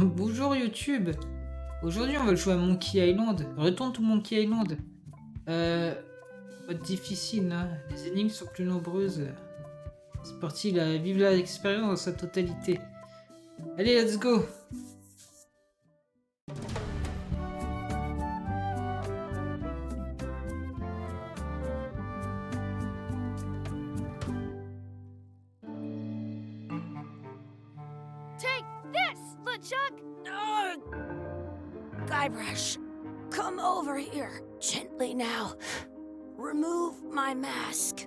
Bonjour YouTube. Aujourd'hui, on va jouer à Monkey Island. Retourne to Monkey Island. Pas difficile, hein. Les énigmes sont plus nombreuses. C'est parti, là. Vive l'expérience dans sa totalité. Allez, let's go. Take this, LeChuck! Guybrush, come over here. Gently now. Remove my mask.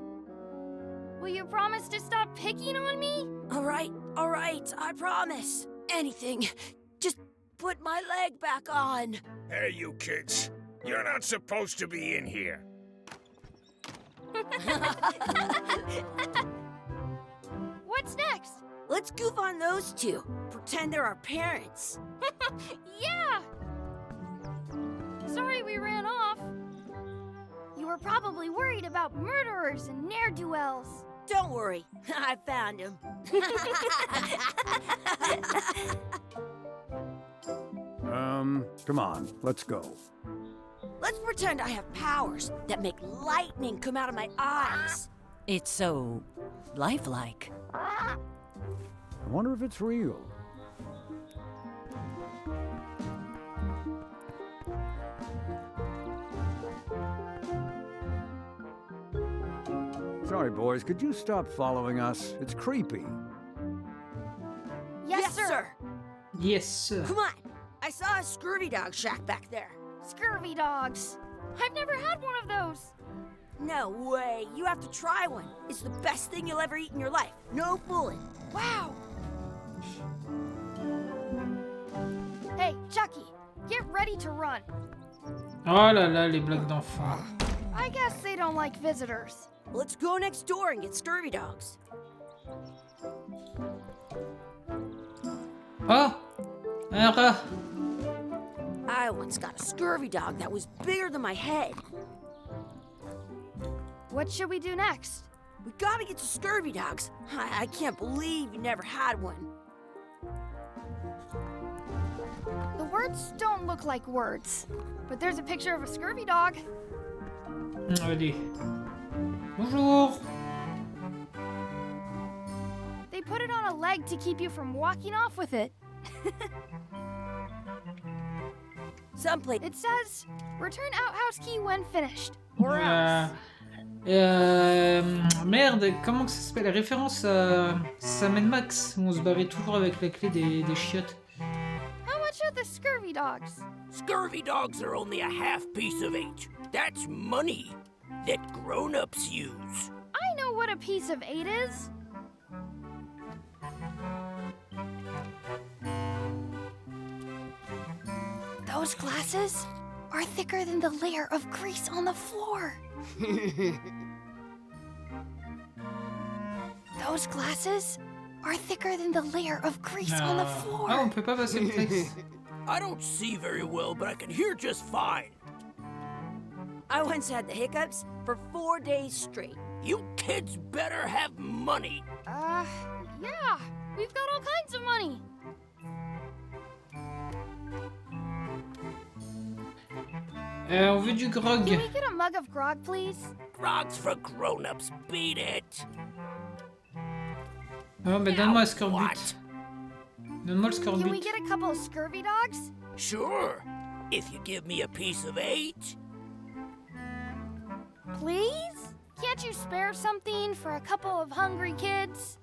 Will you promise to stop picking on me? All right, I promise. Anything. Just put my leg back on. Hey, you kids. You're not supposed to be in here. What's next? Let's goof on those two. Pretend they're our parents. Yeah! Sorry we ran off. You were probably worried about murderers and ne'er-do-wells. Don't worry, I found him. Come on, let's go. Let's pretend I have powers that make lightning come out of my eyes. It's so lifelike. I wonder if it's real. Sorry, boys, could you stop following us? It's creepy. Yes, sir. Yes, sir. Come on. I saw a scurvy dog shack back there. Scurvy dogs. I've never had one of those. No way. You have to try one. It's the best thing you'll ever eat in your life. No fooling. Wow. Hey, Chucky, get ready to run. Oh là là, les blagues d'enfants. I guess they don't like visitors. Let's go next door and get scurvy dogs. Oh, un rat. I once got a scurvy dog that was bigger than my head. What should we do next? We gotta get to scurvy dogs. I can't believe you never had one. The words don't look like words, but there's a picture of a scurvy dog. Allez. Bonjour. They put it on a leg to keep you from walking off with it. Someplace. It says, return outhouse key when finished. Or else. Merde, comment que ça s'appelle? Référence à Sam Max, où on se barrait toujours avec la clé des chiottes. How much are the scurvy dogs? Scurvy dogs are only a half piece of 8. That's money that grown-ups use. I know what a piece of 8 is. Those glasses are thicker than the layer of grease on the floor. Those glasses are thicker than the layer of grease on the floor. Ah, on peut pas passer le texte. I don't see very well, but I can hear just fine. I once had the hiccups for 4 days straight. You kids better have money. Yeah, we've got all kinds of money. On veut du grog. Can we get a mug of grog, please? Grog's for grown-ups. Beat it. Oh, bah donne-moi un scorbut. What? Donne-moi le Can we scorbut. get a couple of scurvy dogs? Sure. If you give me a piece of 8. Please? Can't you spare something for a couple of hungry kids?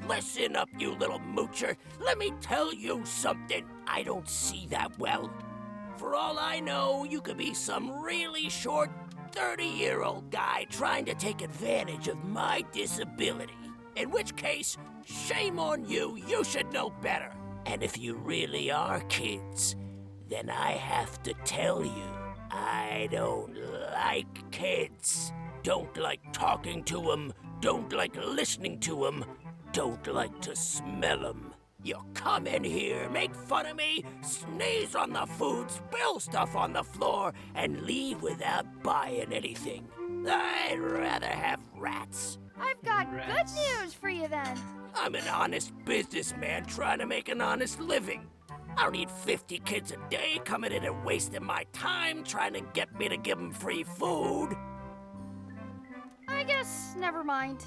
Listen up, you little moocher. Let me tell you something. I don't see that well. For all I know, you could be some really short 30-year-old guy trying to take advantage of my disability. In which case, shame on you. You should know better. And if you really are kids, then I have to tell you, I don't like kids. Don't like talking to them. Don't like listening to them. Don't like to smell them. You come in here, make fun of me, sneeze on the food, spill stuff on the floor, and leave without buying anything. I'd rather have rats. I've got good Rats. news for you then. I'm an honest businessman trying to make an honest living. I don't need 50 kids a day coming in and wasting my time trying to get me to give them free food. I guess never mind.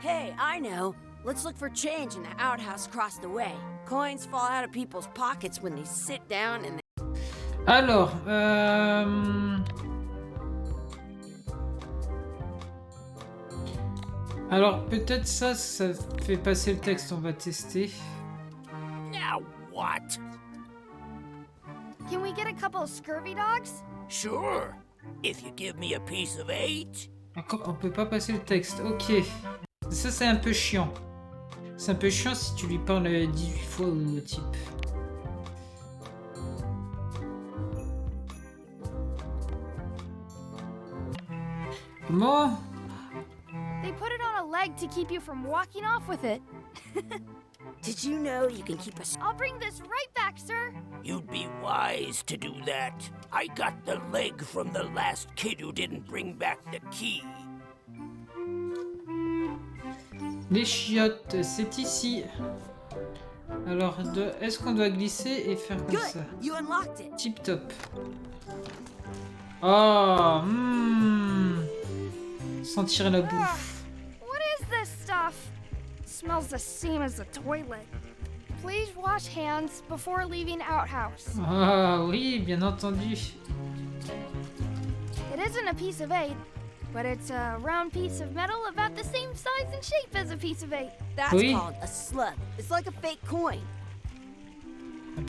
Hey, I know. Let's look for change in the outhouse across the way. Coins fall out of people's pockets when they sit down and Alors, alors peut-être ça fait passer le texte, on va tester. Now what? Can we get a couple of scurvy dogs? Sure. If you give me a piece of 8. Encore, on peut pas passer le texte, ok. Ça c'est un peu chiant. C'est un peu chiant si tu lui parles 18 fois au type. Comment? They put it on a leg to keep you from walking off with it. Did you know you can keep a I'll bring this right back, sir. You'd be wise to do that. I got the leg from the last kid who didn't bring back the key. Les chiottes, c'est ici. Alors, est-ce qu'on doit glisser et faire comme ça? Good. You unlocked it. Tip top. Oh, sentir la bouffe. What is this stuff? Smells the same as the toilet. Please wash hands before leaving outhouse. Ah oui, bien entendu. It isn't a piece of 8, but it's a round piece of metal about the same size and shape as a piece of 8. That's Oui. called a slug. It's like a fake coin.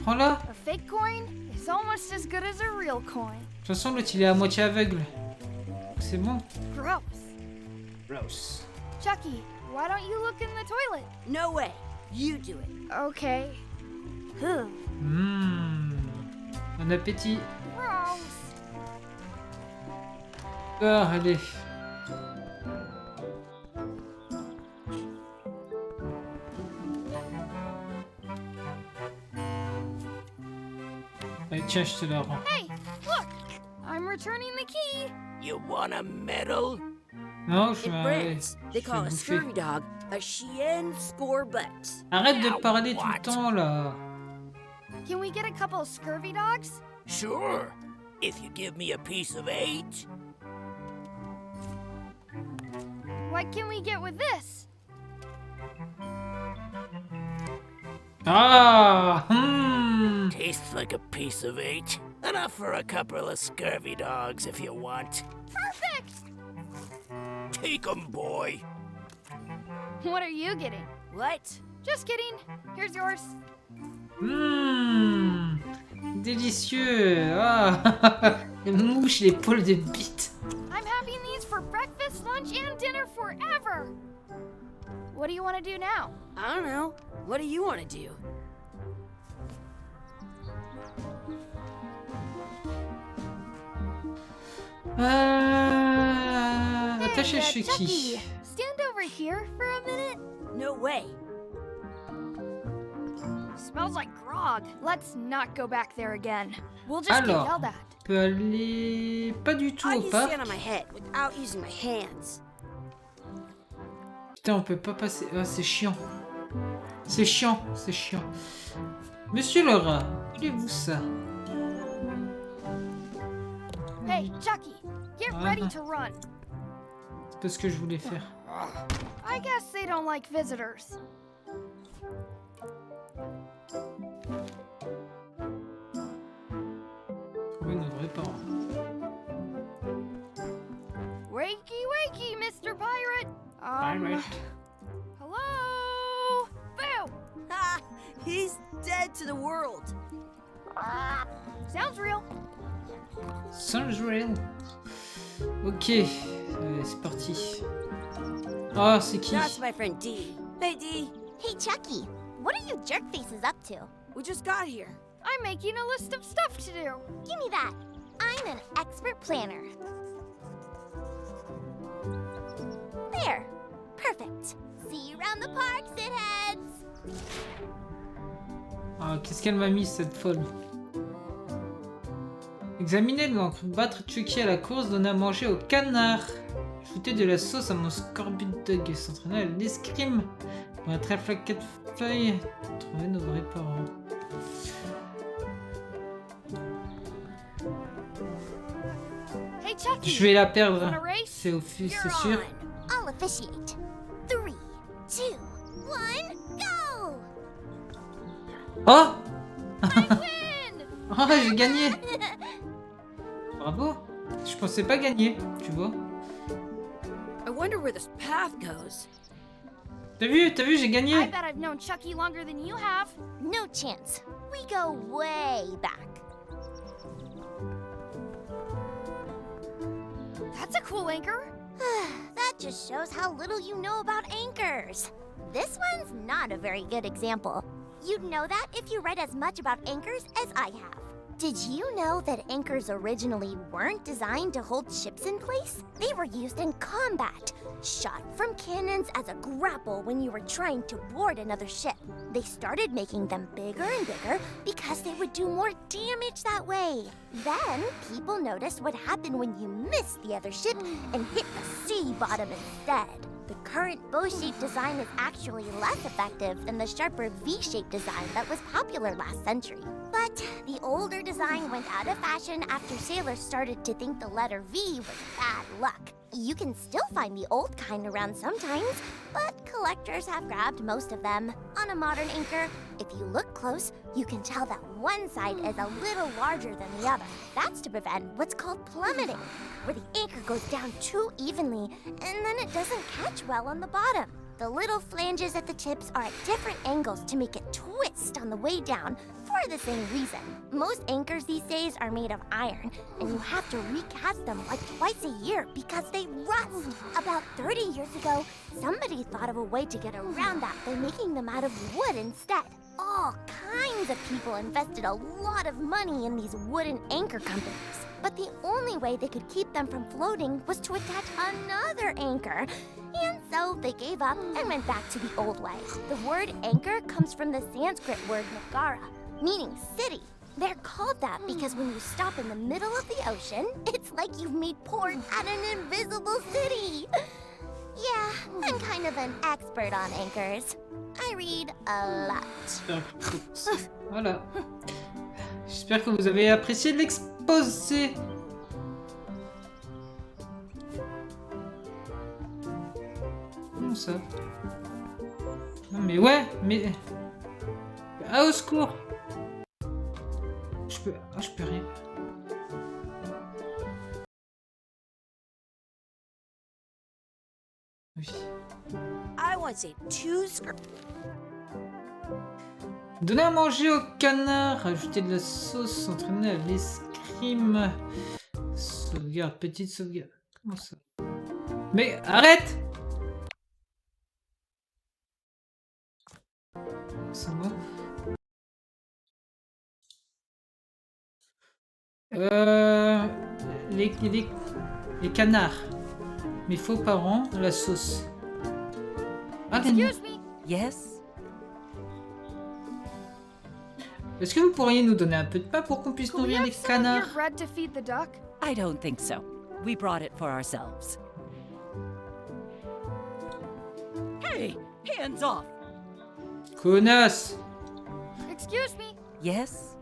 Prends-la. A fake coin is almost as good as a real coin. De toute façon, l'autre il est à moitié aveugle. C'est bon. Gross. Gross. Chucky, why don't you look in the toilet? No way. You do it. Okay. Ugh. Bon appétit. Gross. Ah, allez. Allez, tiens, je te la rends. Hey, look! I'm returning the key. You want a medal? Non, je In vais... France, they je call vais a bouffer. scurvy dog a chien score bucks. Arrête de Now parler tout what? le temps, là. Can we get a couple of scurvy dogs? Sure. If you give me a piece of 8. What can we get with this? Ah, Tastes like a piece of 8. Enough for a couple of scurvy dogs if you want. Perfect! Take 'em, boy. What are you getting? What? Just kidding. Here's yours. Délicieux. Ah, les mouches, les poils de bite. I'm having these for breakfast, lunch, and dinner forever. What do you want to do now? I don't know. What do you want to do? Attaché chez Chucky, qui? stand over here for a minute. No way. Smells like grog. Let's not go back there again. We'll just get Alors, yelled at. on peut aller pas du tout I au can parc. stand on my head without using my hands. Putain, on peut pas passer. Ah, c'est chiant. C'est chiant, c'est chiant. Monsieur le rat, voulez-vous ça? Hey, Chucky, get ready to run. C'est pas ce que je voulais faire. I guess they don't like visitors. Trouver nos vrais parents. Wakey, wakey, Mr. Pirate. Pirate. Hello? Boo! Ha! He's dead to the world. Sounds real. Sounds real. Ok, allez, c'est parti. Ah, c'est qui? That's my friend Dee. Hey, Dee. Hey, Chucky, what are you jerk faces up to? We just got here. I'm making a list of stuff to do. Give me that. I'm an expert planner. There. Perfect. See you around the park, shitheads. Ah, qu'est-ce qu'elle m'a mis cette folle? Examiner l'encre. Battre Chucky à la course, donner à manger au canard. foutais de la sauce à mon scorbut dog, s'entraînait à l'escrime. On a trèfle à 4 feuilles. Trouver nos vrais parents. Hey, Chucky. Je vais la perdre. Wanna race? C'est You're sûr. on. I'll officiate. 3, 2, 1, go! Oh Win! Oh, j'ai gagné. Bravo. Je pensais pas gagner, tu vois. I wonder where this path goes. T'as vu, j'ai I gagné. bet I've known Chucky longer than you have. No chance. We go way back. That's a cool anchor. That just shows how little you know about anchors. This one's not a very good example. You'd know that if you read as much about anchors as I have. Did you know that anchors originally weren't designed to hold ships in place? They were used in combat, shot from cannons as a grapple when you were trying to board another ship. They started making them bigger and bigger because they would do more damage that way. Then, people noticed what happened when you missed the other ship and hit the sea bottom instead. The current bow-shaped design is actually less effective than the sharper V-shaped design that was popular last century. But the older design went out of fashion after sailors started to think the letter V was bad luck. You can still find the old kind around sometimes, but collectors have grabbed most of them. On a modern anchor, if you look close, you can tell that one side is a little larger than the other. That's to prevent what's called plummeting, where the anchor goes down too evenly and then it doesn't catch well on the bottom. The little flanges at the tips are at different angles to make it twist on the way down for the same reason. Most anchors these days are made of iron, and you have to recast them like twice a year because they rust. About 30 years ago, somebody thought of a way to get around that by making them out of wood instead. All kinds of people invested a lot of money in these wooden anchor companies. But the only way they could keep them from floating was to attach another anchor. And so they gave up and went back to the old way. The word anchor comes from the Sanskrit word nagara, meaning city. They're called that because when you stop in the middle of the ocean, it's like you've made port at an invisible city. Yeah, I'm kind of an expert on anchors. I read a lot. Voilà. J'espère que vous avez apprécié l'exposé. Comment ça? Non mais ouais, mais... Ah, au secours! Je peux... Ah, je peux rien. Oui. I want to say 2 skirt. Donner à manger au canard, ajouter de la sauce, s'entraîner à l'escrime. Sauvegarde, petite sauvegarde. Comment ça? Mais arrête! C'est moi. Les canards. Mes faux parents, la sauce. Ah, Excuse me. Yes? est-ce que vous pourriez nous donner un peu de pain pour qu'on puisse Could we nourrir have les some of your canards? bread to feed the duck? I don't think so. We brought it for ourselves. Hey! Hands off! Connasse! Excuse me. Yes?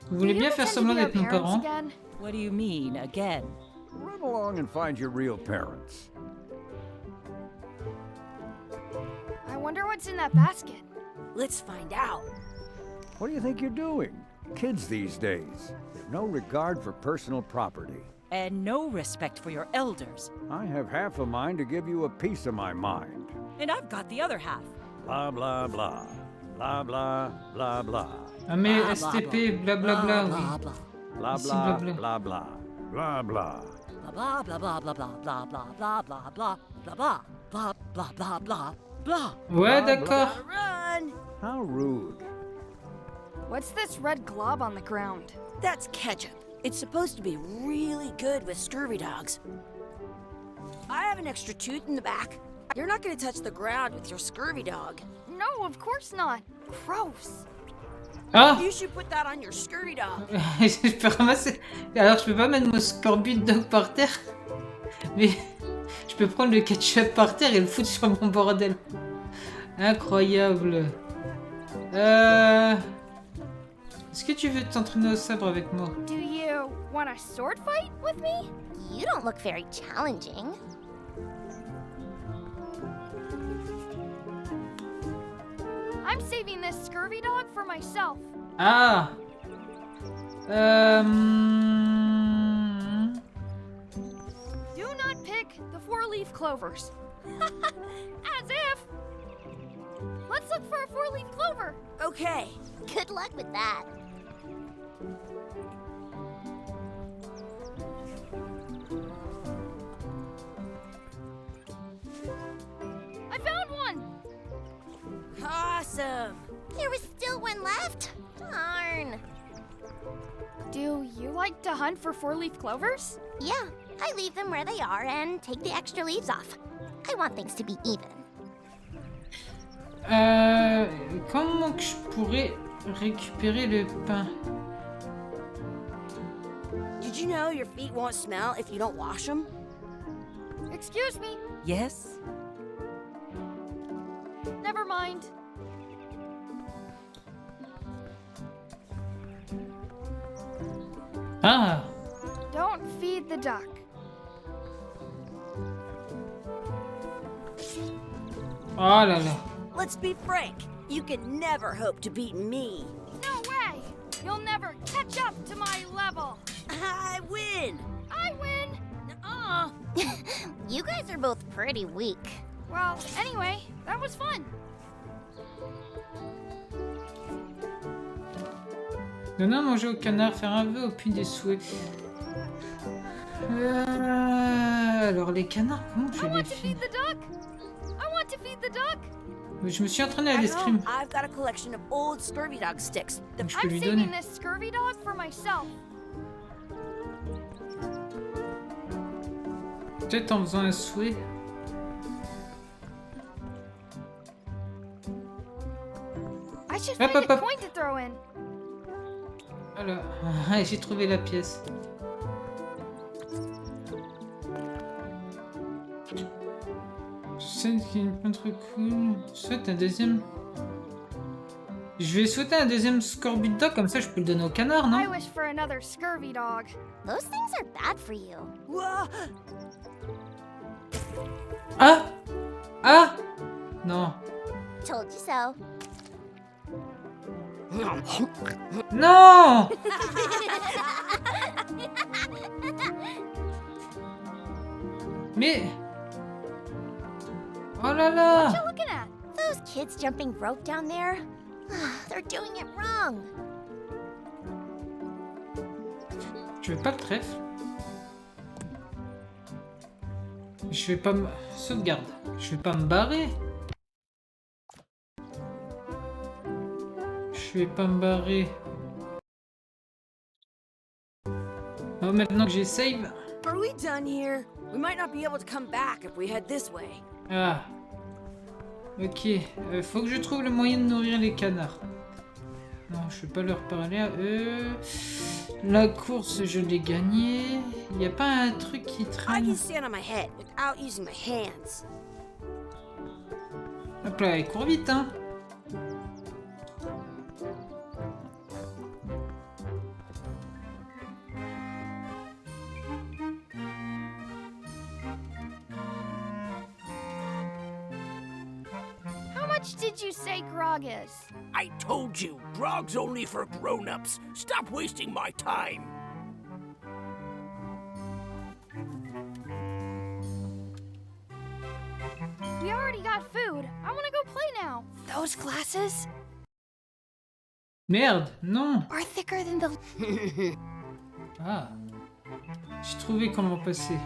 Vous voulez bien faire semblant d'être nos parents? Again? What do you mean, again? Run along and find your real parents. I wonder what's in that basket. Let's find out. What do you think you're doing? Kids these days, they've no regard for personal property. And no respect for your elders. I have half a mind to give you a piece of my mind. And I've got the other half. Blah, blah, blah. Blah, blah, blah, blah. Ah mais Blah, blah, STP, blablabla, oui. blah, blah. Blah, Ici, blah, blah, blah, blah. Blah, blah. Blah blah blah blah blah blah blah blah blah blah blah blah blah blah blah blah blah. Ouais, Blah, d'accord. Run! How rude. What's this red glob on the ground? That's ketchup. It's supposed to be really good with scurvy dogs. I have an extra tooth in the back. You're not gonna touch the ground with your scurvy dog. No, of course not. Gross. Ah. You should put that on your scurvy dog. Je peux ramasser... Alors je peux pas mettre mon scorbut dog par terre. Mais je peux prendre le ketchup par terre et le foutre sur mon bordel. Incroyable. Est-ce que tu veux t'entraîner au sabre avec moi? Do you want a sword fight with me? You don't look very challenging. I'm saving this scurvy dog for myself. Ah. Do not pick the four-leaf clovers. As if. Let's look for a four-leaf clover. Okay. Good luck with that. I found one. Awesome. There was still one left? Darn. Do you like to hunt for four-leaf clovers? Yeah, I leave them where they are and take the extra leaves off. I want things to be even. Comment que je pourrais récupérer le pain? Did you know your feet won't smell if you don't wash them? Excuse me. Yes? Never mind. Ah. Don't feed the duck. Oh là là. Let's be frank. You can never hope to beat me. No way! You'll never catch up to my level. I win. I win. You guys are both pretty weak. Well, anyway, that was fun. Donner à manger au canard, faire un vœu au puits des souhaits. Alors les canards, comment tu I les want to fais? feed the duck. I want to feed the duck. Je me suis entraîné à At l'escrime. home, I've got a collection of old scurvy dog sticks. Donc je peux I'm lui saving donner. this scurvy dog for myself. Peut-être en faisant un souhait. I should Hop, find hop, a hop. coin to throw in. Voilà. J'ai trouvé la pièce. Je sais qu'il y a une peintre cool. Souhaite un deuxième. Je vais souhaiter un deuxième scorbut dog, comme ça je peux le donner au canard, I non? wish for another scurvy dog. Those things are bad for you. Whoa. Ah! Ah! Non. Told you so. Non! Mais... Oh là là! What you looking at? Those kids jumping rope down there? They're doing it wrong. Je vais pas le trèfle. Je vais pas me... Sauvegarde. Je vais pas me barrer. Je vais pas me barrer. Oh, maintenant que j'ai save. Are we done here? We might not be able to come back if we head this way. Ah. Ok. Faut que je trouve le moyen de nourrir les canards. Non, je vais pas leur parler à eux. La course, je l'ai gagnée. Y a pas un truc qui I traîne? can stand on my head without using my hands. Hop là, il court vite, hein. How much did you say grog is? I told you, grog's only for grown-ups. Stop wasting my time. We already got food. I want to go play now. Those glasses Merde, non. are thicker than the... Ah. J'ai trouvé comment passer.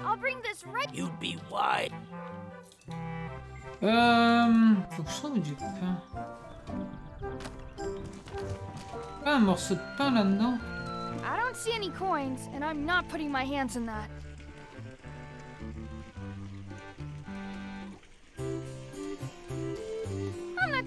I'll bring this right... You'd be wise. Faut que je trouve du pain. Pas un morceau de pain là-dedans. I don't see any coins, and I'm not putting my hands in that. I'm not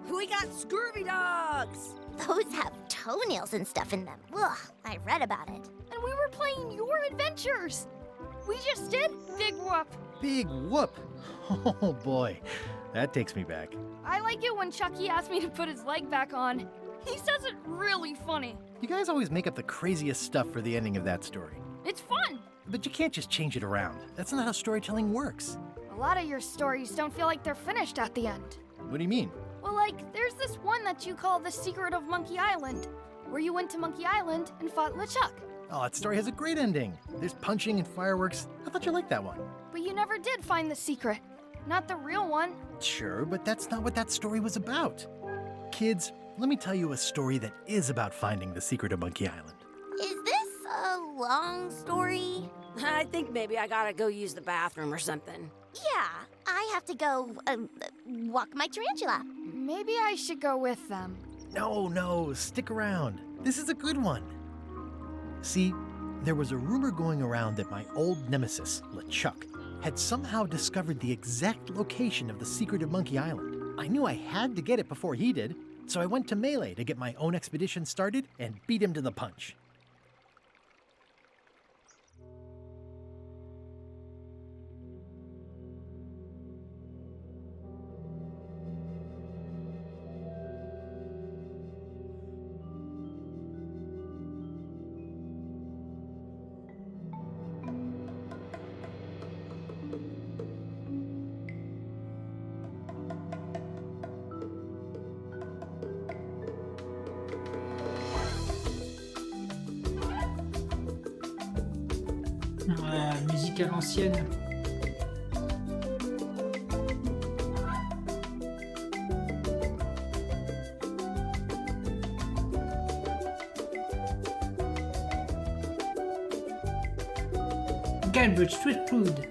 We got scurvy dogs! Those have toenails and stuff in them. Ugh, I read about it. And we were playing your adventures. We just did Big Whoop. Big whoop. Oh boy, that takes me back. I like it when Chucky asked me to put his leg back on. He says it really funny. You guys always make up the craziest stuff for the ending of that story. It's fun. But you can't just change it around. That's not how storytelling works. A lot of your stories don't feel like they're finished at the end. What do you mean? Well, like, there's this one that you call The Secret of Monkey Island, where you went to Monkey Island and fought LeChuck. Oh, that story has a great ending. There's punching and fireworks. I thought you liked that one. But you never did find the secret. Not the real one. Sure, but that's not what that story was about. Kids, let me tell you a story that is about finding the secret of Monkey Island. Is this a long story? I think maybe I gotta go use the bathroom or something. Yeah, I have to go walk my tarantula. Maybe I should go with them. No, stick around. This is a good one. See, there was a rumor going around that my old nemesis, LeChuck, had somehow discovered the exact location of the secret of Monkey Island. I knew I had to get it before he did, so I went to Melee to get my own expedition started and beat him to the punch. Musique à l'ancienne. Guybrush Threepwood.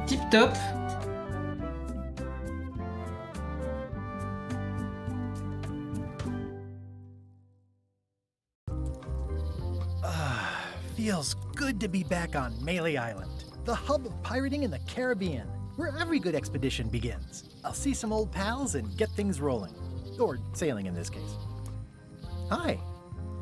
Tip top. Feels good to be back on Melee Island, the hub of pirating in the Caribbean, where every good expedition begins. I'll see some old pals and get things rolling. Or sailing in this case. Hi,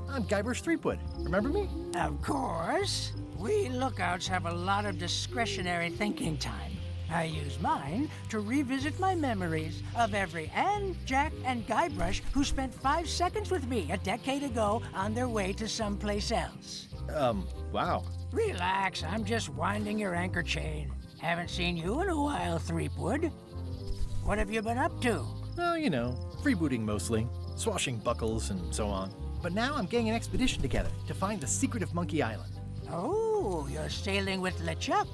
I'm Guybrush Threepwood. Remember me? Of course. We lookouts have a lot of discretionary thinking time. I use mine to revisit my memories of every Anne, Jack, and Guybrush who spent 5 seconds with me a decade ago on their way to someplace else. Wow. Relax, I'm just winding your anchor chain. Haven't seen you in a while, Threepwood. What have you been up to? Well, you know, freebooting mostly, swashing buckles and so on. But now I'm getting an expedition together to find the secret of Monkey Island. Oh, you're sailing with LeChuck.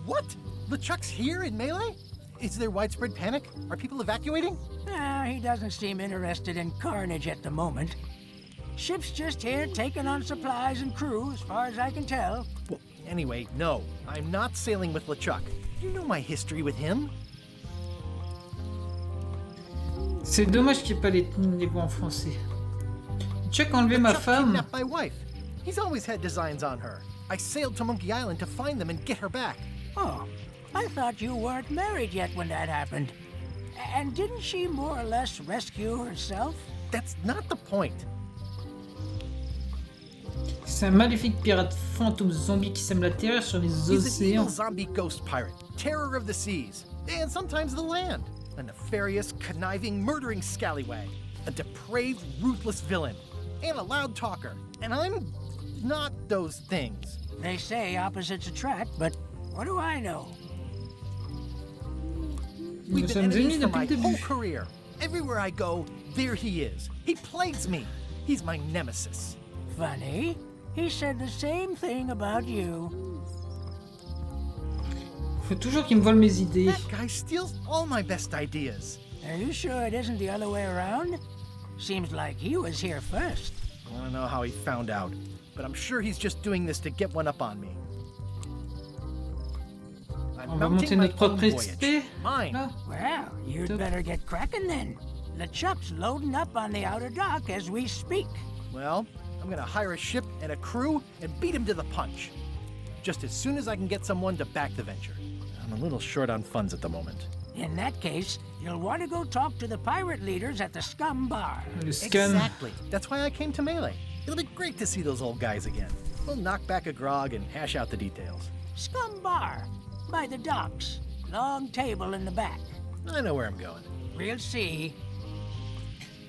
What? LeChuck's here in Melee? Is there widespread panic? Are people evacuating? He doesn't seem interested in carnage at the moment. Ship's just here taking on supplies and crew, as far as I can tell. Well, anyway, no. I'm not sailing with LeChuck. You know my history with him. C'est dommage qu'il n'y ait pas les voix en français. Chuck a enlevé ma LeChuck femme. kidnapped my wife. He's always had designs on her. I sailed to Monkey Island to find them and get her back. Oh, I thought you weren't married yet when that happened. And didn't she more or less rescue herself? That's not the point. C'est un maléfique pirate fantôme zombie qui sème la terreur sur les He's an evil océans. zombie ghost pirate, terror of the seas, and sometimes the land. A nefarious, conniving, murdering scallywag. a depraved, ruthless villain, and a loud talker. And I'm not those things. They say opposites attract, but what do I know? We've Nous been sommes enemies ennemis for depuis my le whole début. career. Everywhere I go, there he is. He plagues me. He's my nemesis. Funny. He said the same thing about you. Faut toujours qu'il me vole mes idées. That guy steals all my best ideas. Are you sure it isn't the other way around? Seems like he was here first. I don't know how he found out, but I'm sure he's just doing this to get one up on me. I'm On va mounting monter my notre propre own XP. voyage. Mine. Là. Well, you'd Top. better get cracking then. LeChuck's loading up on the outer dock as we speak. Well, I'm gonna hire a ship and a crew and beat him to the punch. Just as soon as I can get someone to back the venture. I'm a little short on funds at the moment. In that case, you'll want to go talk to the pirate leaders at the Scum Bar. Le scum. Exactly. That's why I came to Melee. It'll be great to see those old guys again. We'll knock back a grog and hash out the details. Scum Bar, by the docks. Long table in the back. I know where I'm going. We'll see.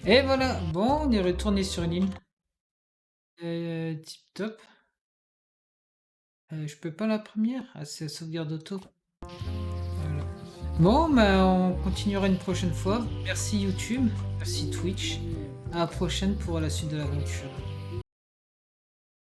Et voilà. Bon, on est retourné sur une île. Tip top. Je peux pas la première? Ah, c'est la sauvegarde auto. Voilà. Bon, bah, on continuera une prochaine fois. Merci YouTube. Merci Twitch. À la prochaine pour la suite de l'aventure.